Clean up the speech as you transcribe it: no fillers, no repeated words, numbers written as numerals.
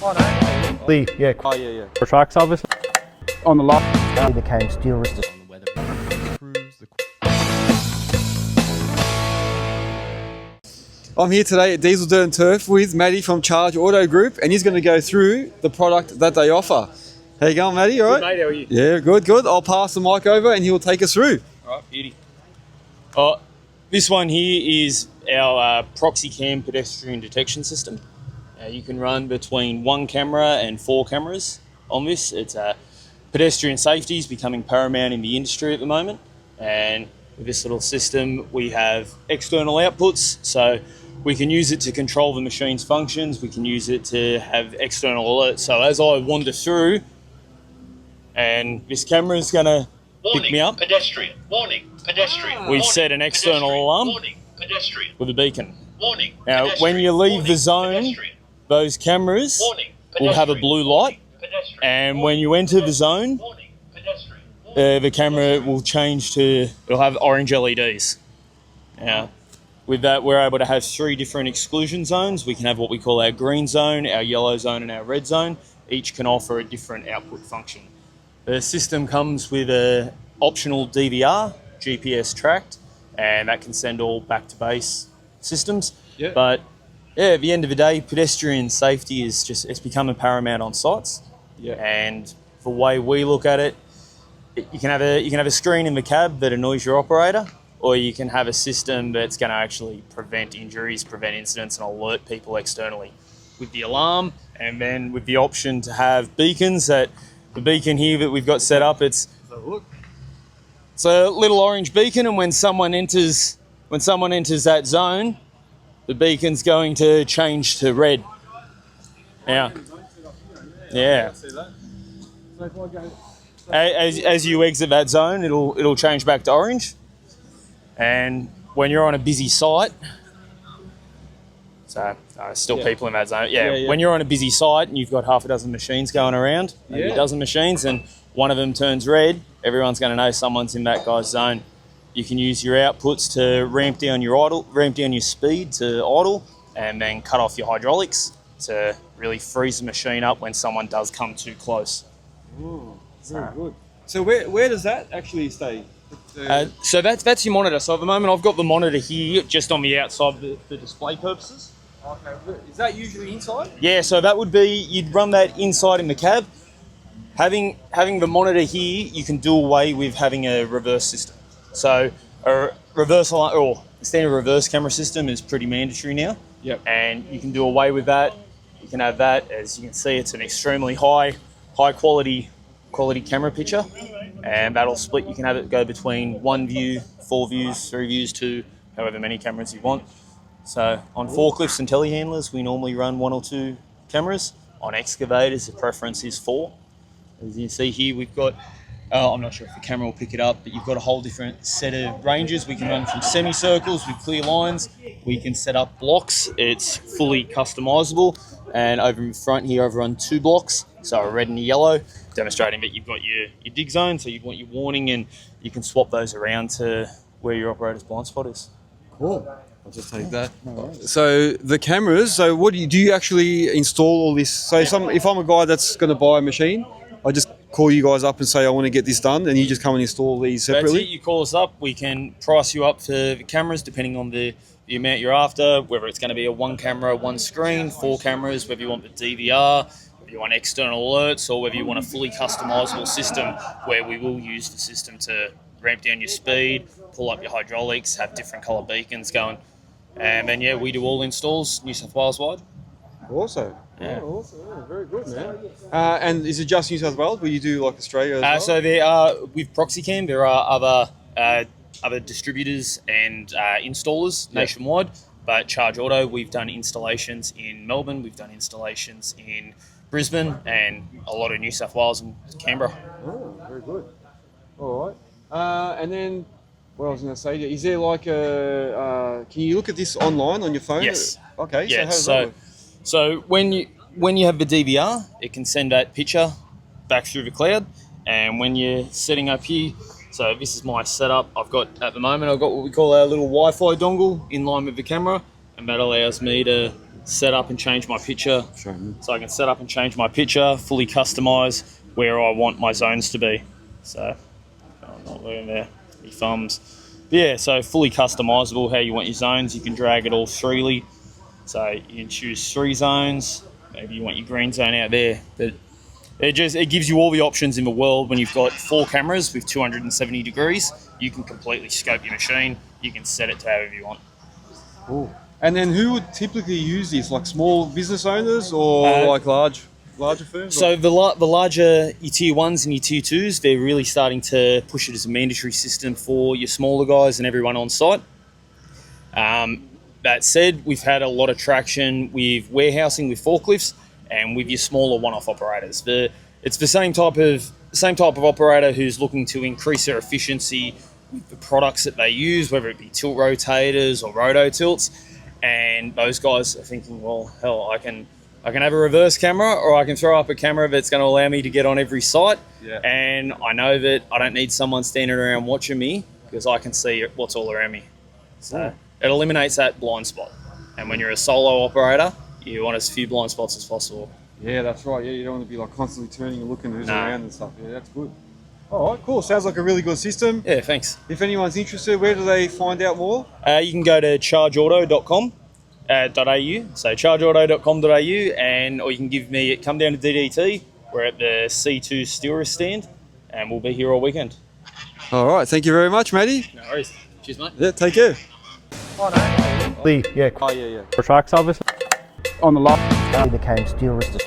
Yeah. Oh, yeah. For tracks, obviously. On the left. He became steel resistant. I'm here today at Diesel Dirt and Turf with Matty from Charge Auto Group, and he's going to go through the product that they offer. How you going, Matty? All right? Good, mate, how are you? Yeah, good. I'll pass the mic over and he'll take us through. All right, beauty. This one here is our proxy cam pedestrian detection system. You can run between 1 camera and 4 cameras on this. It's pedestrian safety is becoming paramount in the industry at the moment, and with this little system we have external outputs, so we can use it to control the machine's functions. We can use it to have external alerts. So as I wander through, and this camera is going to pick me up. Pedestrian. Warning. Pedestrian. We've set an external alarm with a beacon. Now, when you leave the zone, those cameras will have a blue light, and when you enter the zone, the camera will change to, it'll have orange LEDs. Now, with that, we're able to have 3 different exclusion zones. We can have what we call our green zone, our yellow zone, and our red zone. Each can offer a different output function. The system comes with an optional DVR, GPS tracked, and that can send all back to base systems. Yeah. But yeah, at the end of the day, pedestrian safety is it's become a paramount on sites. Yeah. And the way we look at it, you can have a screen in the cab that annoys your operator, or you can have a system that's going to actually prevent injuries, prevent incidents, and alert people externally with the alarm, and then with the option to have beacons. That the beacon here that we've got set up, it's a little orange beacon, and when someone enters that zone, the beacon's going to change to red. Now, yeah. As you exit that zone, it'll change back to orange. And when you're on a busy site, so still people in that zone. Yeah, when you're on a busy site and you've got half a dozen machines going around, maybe a dozen machines, and one of them turns red, everyone's going to know someone's in that guy's zone. You can use your outputs to ramp down your speed to idle, and then cut off your hydraulics to really freeze the machine up when someone does come too close. Oh, very good. So where does that actually stay? So that's your monitor. So at the moment I've got the monitor here just on the outside for display purposes. Okay. Is that usually inside? Yeah, so that would be, you'd run that inside in the cab. Having the monitor here, you can do away with having a reverse system. So a reverse alarm, or standard reverse camera system is pretty mandatory now. Yep. And you can do away with that. You can have that. As you can see, it's an extremely high quality camera picture, and that'll split. You can have it go between 1 view, 4 views, 3 views, to however many cameras you want. So on forklifts and telehandlers, we normally run 1 or 2 cameras. On excavators, the preference is 4. As you can see here, we've got, I'm not sure if the camera will pick it up, but you've got a whole different set of ranges. We can run from semicircles with clear lines. We can set up blocks. It's fully customizable. And over in front here, I've run 2 blocks, so a red and a yellow, demonstrating that you've got your dig zone, so you want your warning, and you can swap those around to where your operator's blind spot is. Cool. I'll just take that. So the cameras, so what do you actually install all this? So if I'm a guy that's going to buy a machine, I just call you guys up and say I want to get this done, and you just come and install these separately? That's it. You call us up. We can price you up for the cameras depending on the amount you're after, whether it's going to be a 1 camera, 1 screen, 4 cameras, whether you want the DVR, whether you want external alerts, or whether you want a fully customizable system where we will use the system to ramp down your speed, pull up your hydraulics, have different colour beacons going. And then, we do all installs New South Wales wide. Also. Yeah. Oh, awesome. Yeah, very good, man. And is it just New South Wales? Will you do like Australia as well? So there are, with ProxyCam, there are other distributors and installers nationwide, but Charge Auto, we've done installations in Melbourne, we've done installations in Brisbane, and a lot of New South Wales and Canberra. Oh, very good. All right. And then, what I was going to say, is there like can you look at this online on your phone? Yes. Okay. Yeah, so how does that work? So when you have the DVR, it can send that picture back through the cloud, and when you're setting up here, so this is my setup. I've got what we call our little Wi-Fi dongle in line with the camera, and that allows me to set up and change my picture. Show me. So I can set up and change my picture, fully customise where I want my zones to be. So I'm not looking there, any thumbs. But yeah, so fully customisable how you want your zones. You can drag it all freely. So you can choose 3 zones. Maybe you want your green zone out there. But it gives you all the options in the world. When you've got 4 cameras with 270 degrees, you can completely scope your machine. You can set it to however you want. Cool. And then who would typically use this? Like small business owners or like larger firms? So the larger, your tier 1s and your tier 2s, they're really starting to push it as a mandatory system for your smaller guys and everyone on site. That said, we've had a lot of traction with warehousing with forklifts and with your smaller one-off operators. It's the same type of operator who's looking to increase their efficiency with the products that they use, whether it be tilt rotators or roto tilts. And those guys are thinking, well, hell, I can have a reverse camera, or I can throw up a camera that's going to allow me to get on every site. Yeah. And I know that I don't need someone standing around watching me because I can see what's all around me. So it eliminates that blind spot. And when you're a solo operator, you want as few blind spots as possible. Yeah, that's right. Yeah, you don't want to be like constantly turning and looking who's No. around and stuff. Yeah, that's good. All right, cool. Sounds like a really good system. Yeah, thanks. If anyone's interested, where do they find out more? You can go to chargeauto.com. .au, so chargeauto.com.au, or you can come down to DDT. We're at the C2 Steelers stand, and we'll be here all weekend. All right, thank you very much, Matty. No worries. Cheers, mate. Yeah, take care. Lee, yeah, Oh, yeah. for tracks obviously. On the lot. He became steel wristed.